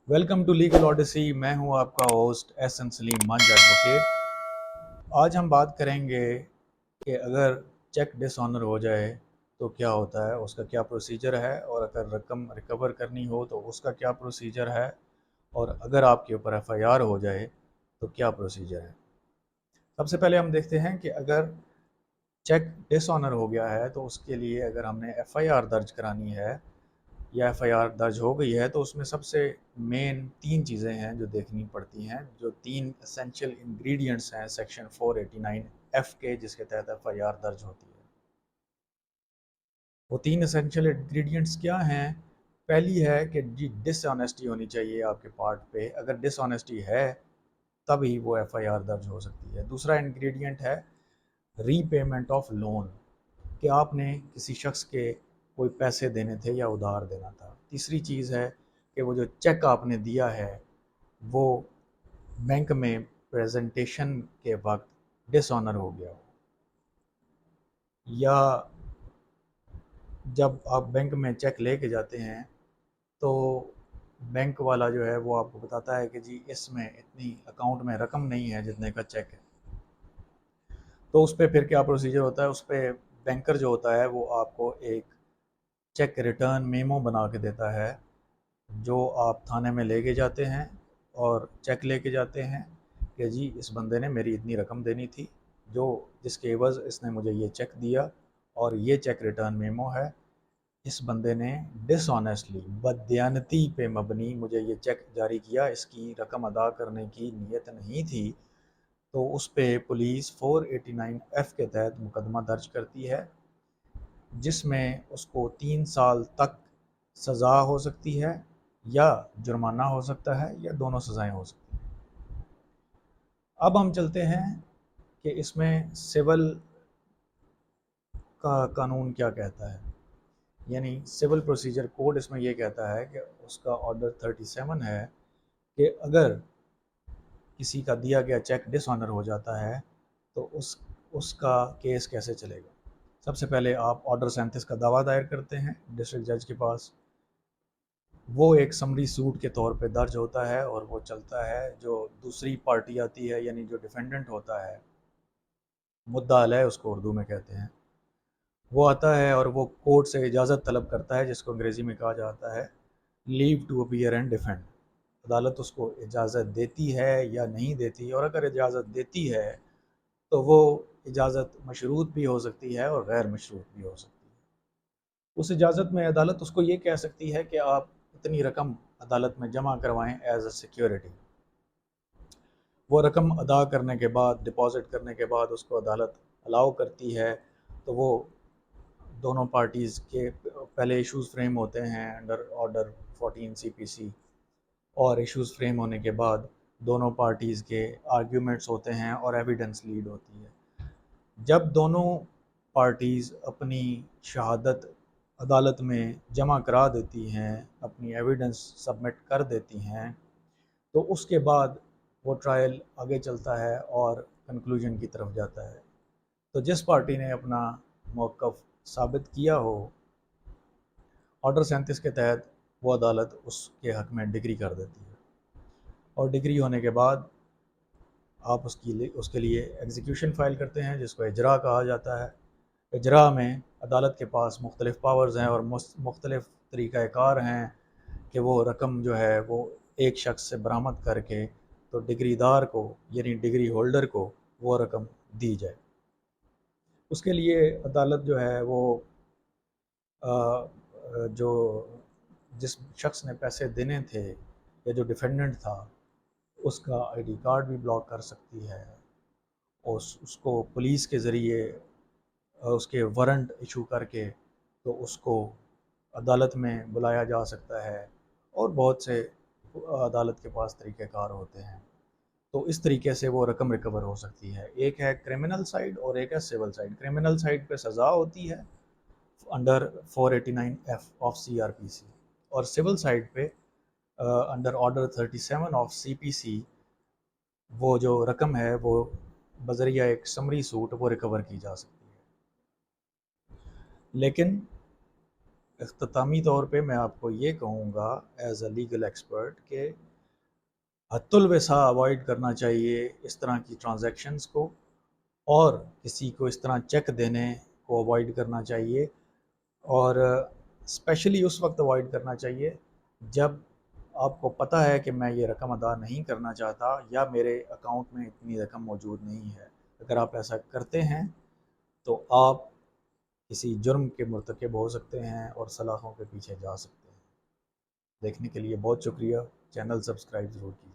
Welcome to legal Odyssey. मैं हूं आपका होस्ट एस एन सलीम मंज एडवोकेट। आज हम बात करेंगे कि अगर चेक डिसऑनर हो जाए तो क्या होता है, उसका क्या प्रोसीजर है, और अगर रकम रिकवर करनी हो तो उसका क्या प्रोसीजर है, और अगर आपके ऊपर एफआईआर हो जाए तो क्या प्रोसीजर है। सबसे पहले हम देखते हैं कि अगर चेक डिसऑनर हो गया है तो उसके लिए अगर हमने एफआईआर दर्ज करानी है या एफआईआर दर्ज हो गई है तो उसमें सबसे मेन तीन चीज़ें हैं जो देखनी पड़ती हैं, जो तीन एसेंशियल इंग्रेडिएंट्स हैं सेक्शन 489 एफ के, जिसके तहत एफआईआर दर्ज होती है। वो तीन एसेंशियल इंग्रेडिएंट्स क्या हैं? पहली है कि जी डिसऑनेस्टी होनी चाहिए आपके पार्ट पे। अगर डिसऑनेस्टी है तभी वो एफआईआर दर्ज हो सकती है। दूसरा इंग्रेडिएंट है रीपेमेंट ऑफ लोन, कि आपने किसी शख्स के कोई पैसे देने थे या उधार देना था। तीसरी चीज़ है कि वो जो चेक आपने दिया है वो बैंक में प्रेजेंटेशन के वक्त डिसऑनर हो गया हो, या जब आप बैंक में चेक लेके जाते हैं तो बैंक वाला जो है वो आपको बताता है कि जी इसमें इतनी अकाउंट में रकम नहीं है जितने का चेक है। तो उस पर फिर क्या प्रोसीजर होता है? उस पर बैंकर जो होता है वो आपको एक चेक रिटर्न मेमो बना के देता है, जो आप थाने में लेके जाते हैं और चेक लेके जाते हैं कि जी इस बंदे ने मेरी इतनी रकम देनी थी, जो जिसके एवज़ इसने मुझे ये चेक दिया, और ये चेक रिटर्न मेमो है। इस बंदे ने डिसऑनेस्टली, बददयानती पे मबनी मुझे ये चेक जारी किया, इसकी रकम अदा करने की नीयत नहीं थी। तो उस पे पुलिस 489 एफ के तहत मुकदमा दर्ज करती है, जिसमें उसको 3 साल तक सज़ा हो सकती है, या जुर्माना हो सकता है, या दोनों सज़ाएं हो सकती हैं। अब हम चलते हैं कि इसमें सिविल का कानून क्या कहता है। यानी सिविल प्रोसीजर कोड इसमें यह कहता है कि उसका ऑर्डर 37 है कि अगर किसी का दिया गया चेक डिसऑनर हो जाता है तो उसका केस कैसे चलेगा। सबसे पहले आप ऑर्डर 37 का दावा दायर करते हैं डिस्ट्रिक्ट जज के पास। वो एक समरी सूट के तौर पे दर्ज होता है और वो चलता है। जो दूसरी पार्टी आती है, यानी जो डिफेंडेंट होता है, मुद्दा अलय उसको उर्दू में कहते हैं, वो आता है और वो कोर्ट से इजाज़त तलब करता है, जिसको अंग्रेज़ी में कहा जाता है leave to appear and defend. अदालत उसको इजाज़त देती है या नहीं देती, और अगर इजाज़त देती है तो वो इजाज़त मशरूत भी हो सकती है और गैर मशरूत भी हो सकती है। उस इजाज़त में अदालत उसको ये कह सकती है कि आप इतनी रकम अदालत में जमा करवाएं एज अ सिक्योरिटी। वो रकम अदा करने के बाद, डिपॉज़िट करने के बाद उसको अदालत अलाउ करती है। तो वो दोनों पार्टीज़ के पहले इश्यूज़ फ्रेम होते हैं अंडर ऑर्डर 14 CPC, और इश्यूज़ फ्रेम होने के बाद दोनों पार्टीज़ के आर्ग्यूमेंट्स होते हैं और एविडेंस लीड होती है। जब दोनों पार्टीज़ अपनी शहादत अदालत में जमा करा देती हैं, अपनी एविडेंस सबमिट कर देती हैं, तो उसके बाद वो ट्रायल आगे चलता है और कंक्लूजन की तरफ जाता है। तो जिस पार्टी ने अपना मौक़िफ़ साबित किया हो ऑर्डर 37 के तहत, वो अदालत उसके हक़ में डिग्री कर देती है, और डिग्री होने के बाद आप उसके लिए एग्जीक्यूशन फ़ाइल करते हैं, जिसको इजरा कहा जाता है। इजरा में अदालत के पास मुख्तलिफ़ पावर्स हैं और मुख्तलिफ़ तरीक़ाकार हैं कि वो रकम जो है वो एक शख्स से बरामद करके तो डिग्रीदार को, यानी डिग्री होल्डर को, वो रकम दी जाए। उसके लिए अदालत जो है वो जो जिस शख्स ने पैसे देने थे या जो डिफेंडेंट था, उसका आईडी कार्ड भी ब्लॉक कर सकती है, और उसको पुलिस के ज़रिए उसके वारंट इशू करके तो उसको अदालत में बुलाया जा सकता है, और बहुत से अदालत के पास तरीक़ेकार होते हैं। तो इस तरीके से वो रकम रिकवर हो सकती है। एक है क्रिमिनल साइड और एक है सिविल साइड। क्रिमिनल साइड पे सज़ा होती है अंडर 489 एफ ऑफ CRPC, और सिविल साइड पे अंडर ऑर्डर 37 ऑफ CPC वो जो रकम है वो बज़रिया एक समरी सूट वो रिकवर की जा सकती है। लेकिन اختتامی طور پہ میں آپ کو یہ کہوں گا ایز اے لیگل ایکسپرٹ کہ حت الوسع اوائڈ کرنا چاہیے اس طرح کی ٹرانزیکشنز کو، اور کسی کو اس طرح چیک دینے کو اوائڈ کرنا چاہیے، اور اسپیشلی اس وقت اوائڈ کرنا چاہیے جب آپ کو پتہ ہے کہ میں یہ رقم ادا نہیں کرنا چاہتا یا میرے اکاؤنٹ میں اتنی رقم موجود نہیں ہے۔ اگر آپ ایسا کرتے ہیں تو آپ کسی جرم کے مرتکب ہو سکتے ہیں اور سلاخوں کے پیچھے جا سکتے ہیں۔ دیکھنے کے لیے بہت شکریہ، چینل سبسکرائب ضرور کیجیے۔